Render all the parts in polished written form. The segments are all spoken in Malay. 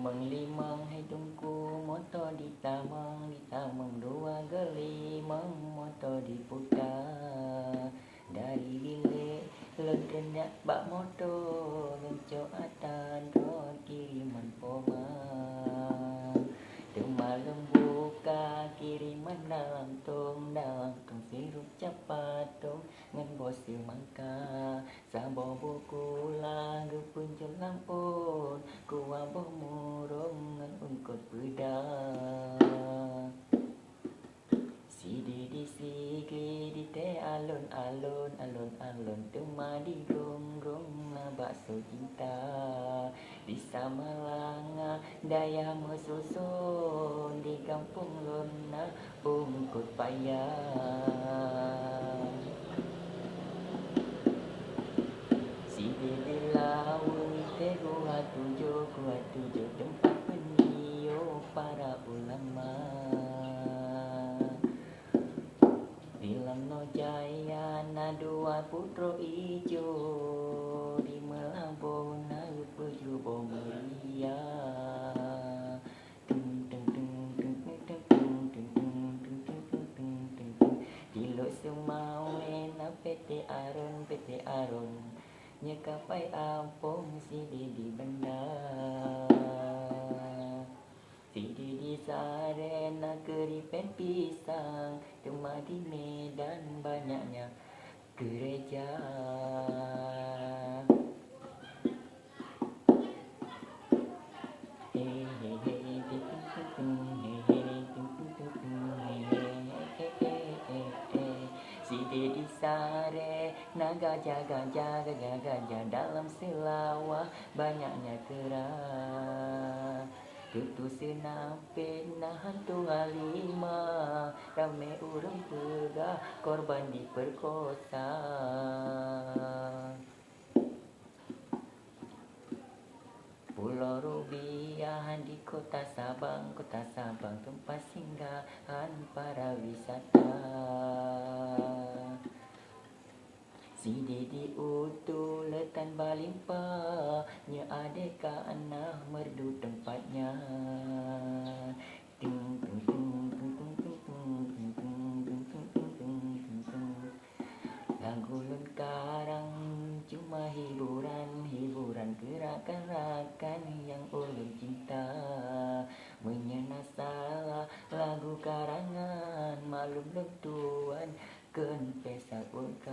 Limang hidungku motor ditamang dua gelimang motor diputar. Dari bilik lendenyak bak motor lencok atan rot kiriman poma. Malam buka kiriman dalam tong sirup capat tong ngan bos semangka. Sabo buku lagu punjul lampun kuah boh murung ngan ungkot pedah. Sidi di sigi di te alun tema di rong na bakso cinta. Di Samalanga daya mesusun di kampung lona ungkut payah. Sidi di laut te gua tujuh tempat penio para ulama. Bilang no jaya na dua putro ijo di Melambung na peju bomeria. Dilok Sumawe na PT Aron nyekapai ampung sidi di bandar. Sidi di Sarena keripen pisang, tema di Medan banyaknya gereja. Sidi di Sare, naga gajah dalam selawah banyaknya kera. Tutu senapin na hantu halimah, rame urang tegah korban diperkosa. Pulau Rubiah di kota Sabang tempat singgahan para wisata. Sidi di Utu letan Balimpa, nya adeka anak merdu tempatnya. Lagu lun karang cuma hiburan gerakan yang ulun cinta. Menyena salah lagu karangan malum lentuan ken pesak ulka.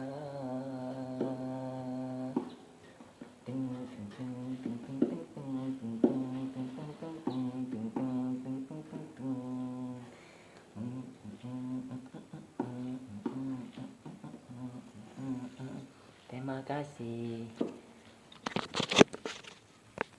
Terima kasih.